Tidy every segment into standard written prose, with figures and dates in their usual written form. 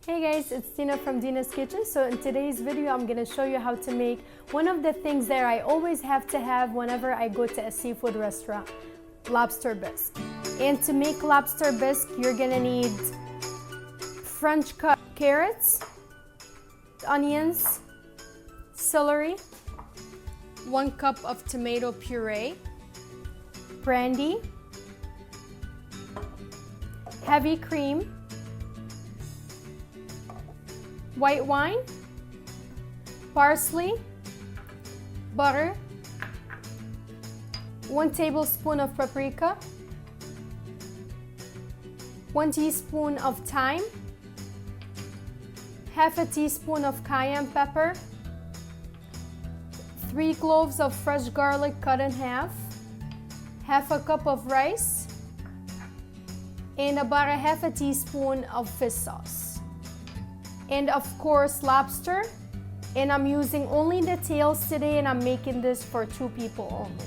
Hey guys, it's Deena from Deena's Kitchen. So in today's video, I'm gonna show you how to make one of the things that I always have to have whenever I go to a seafood restaurant, lobster bisque. And to make lobster bisque, you're gonna need French cut carrots, onions, celery, 1 cup of tomato puree, brandy, heavy cream, white wine, parsley, butter, 1 tablespoon of paprika, 1 teaspoon of thyme, half a teaspoon of cayenne pepper, 3 cloves of fresh garlic cut in half a cup of rice, and about a half a teaspoon of fish sauce. And of course lobster, and I'm using only the tails today, and I'm making this for 2 people only.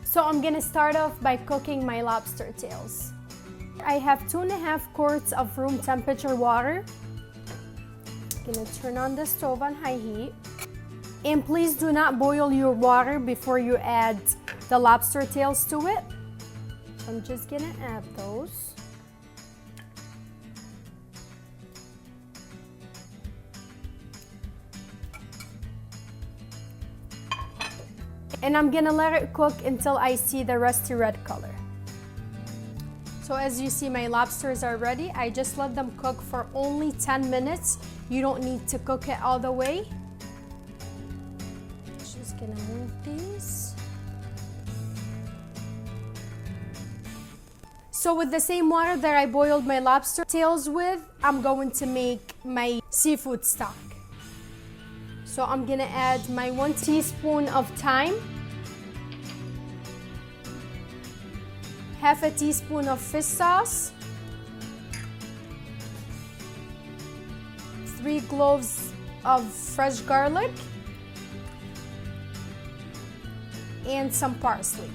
So I'm gonna start off by cooking my lobster tails. I have 2.5 quarts of room temperature water. I'm gonna turn on the stove on high heat. And please do not boil your water before you add the lobster tails to it. So I'm just gonna add those. And I'm gonna let it cook until I see the rusty red color. So as you see, my lobsters are ready. I just let them cook for only 10 minutes. You don't need to cook it all the way. Just gonna move these. So with the same water that I boiled my lobster tails with, I'm going to make my seafood stock. So I'm gonna add my 1 teaspoon of thyme, half a teaspoon of fish sauce, 3 cloves of fresh garlic, and some parsley.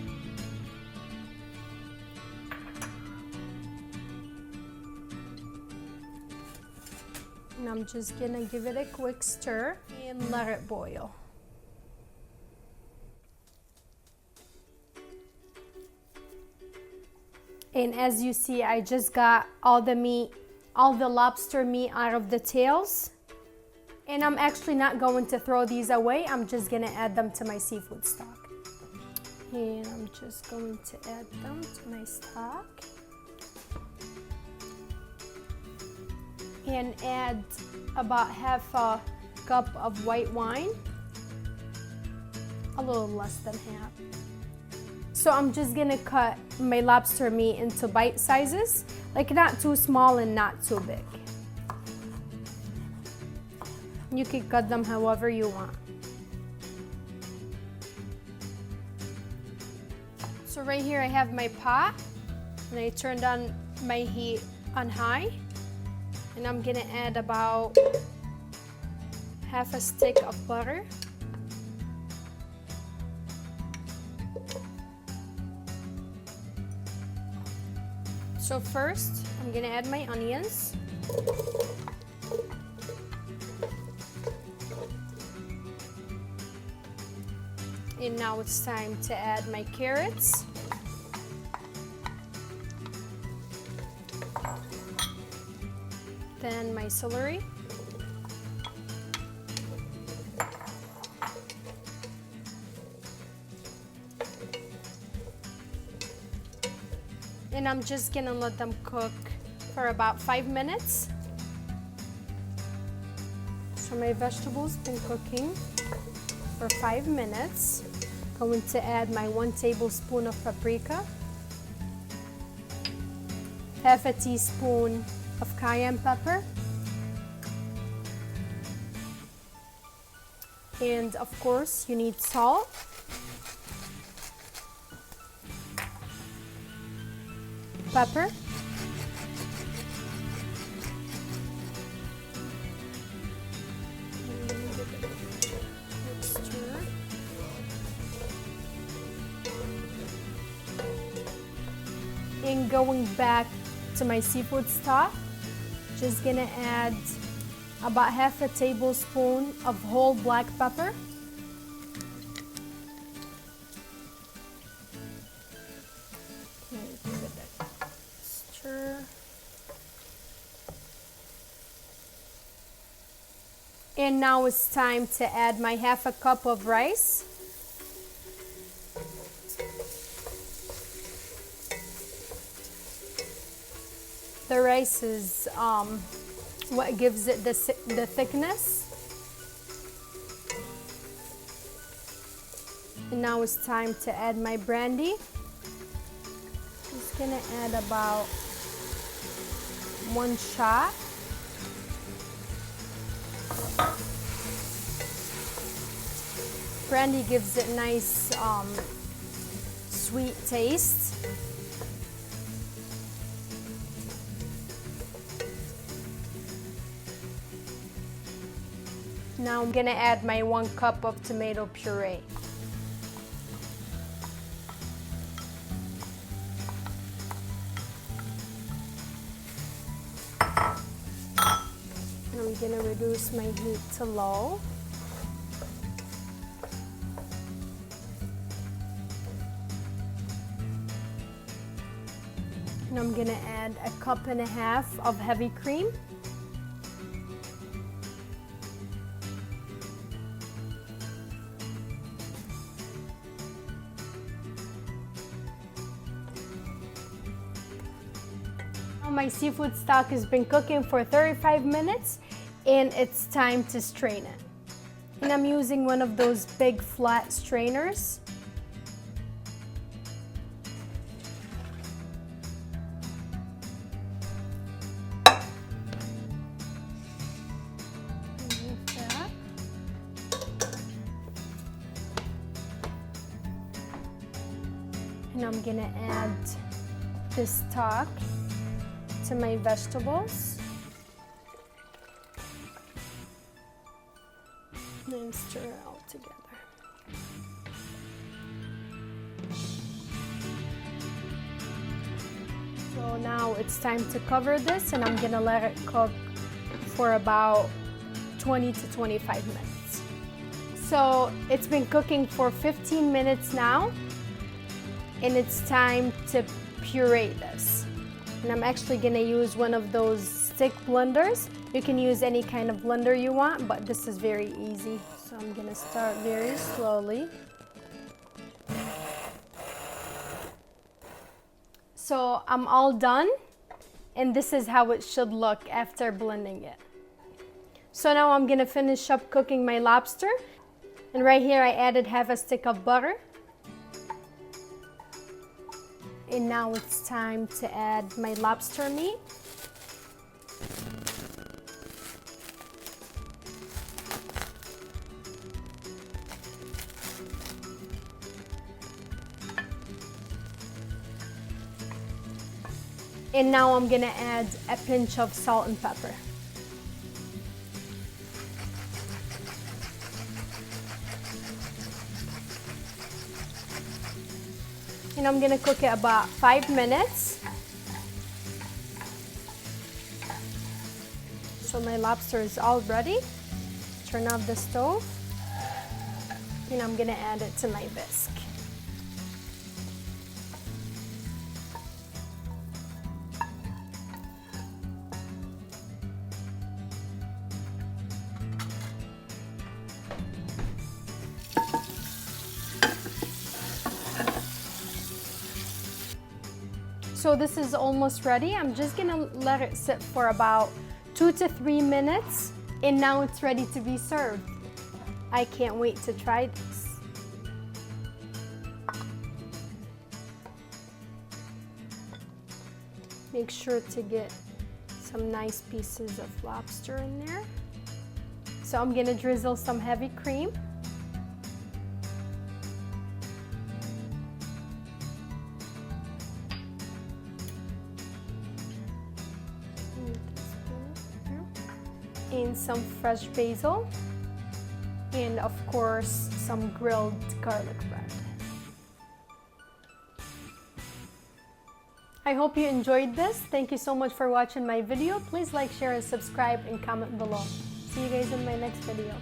And I'm just gonna give it a quick stir and let it boil. And as you see, I just got all the lobster meat out of the tails. And I'm actually not going to throw these away. I'm just gonna add them to my seafood stock. And I'm just going to add them to my stock. And add about half a cup of white wine, a little less than half. So I'm just gonna cut my lobster meat into bite sizes, like not too small and not too big. You can cut them however you want. So right here I have my pot, and I turned on my heat on high. And I'm gonna add about half a stick of butter. So first, I'm gonna add my onions. And now it's time to add my carrots. Then my celery, and I'm just gonna let them cook for about 5 minutes. So my vegetables been cooking for 5 minutes. Going to add my 1 tablespoon of paprika, half a teaspoon of cayenne pepper, and of course you need salt, pepper, and going back to my seafood stock, just gonna add about half a tablespoon of whole black pepper. Give it a stir. And now it's time to add my half a cup of rice. The rice is what gives it the thickness. And now it's time to add my brandy. Just gonna add about 1 shot. Brandy gives it nice sweet taste. Now I'm gonna add my 1 cup of tomato puree. And I'm gonna reduce my heat to low. And I'm gonna add 1.5 cups of heavy cream. My seafood stock has been cooking for 35 minutes and it's time to strain it. And I'm using one of those big flat strainers. And I'm gonna add this stock to my vegetables. And stir it all together. So now it's time to cover this and I'm gonna let it cook for about 20 to 25 minutes. So it's been cooking for 15 minutes now and it's time to puree this. And I'm actually gonna use one of those stick blenders. You can use any kind of blender you want, but this is very easy. So I'm gonna start very slowly. So I'm all done, and this is how it should look after blending it. So now I'm gonna finish up cooking my lobster. And right here I added half a stick of butter. And now it's time to add my lobster meat. And now I'm gonna add a pinch of salt and pepper. And I'm gonna cook it about 5 minutes. So my lobster is all ready. Turn off the stove. And I'm gonna add it to my bisque. So this is almost ready. I'm just gonna let it sit for about 2 to 3 minutes, and now it's ready to be served. I can't wait to try this. Make sure to get some nice pieces of lobster in there. So I'm gonna drizzle some heavy cream. And some fresh basil, and of course some grilled garlic bread. I I hope you enjoyed this. Thank you so much for watching my video. Please like, share, and subscribe and comment below. See you guys in my next video.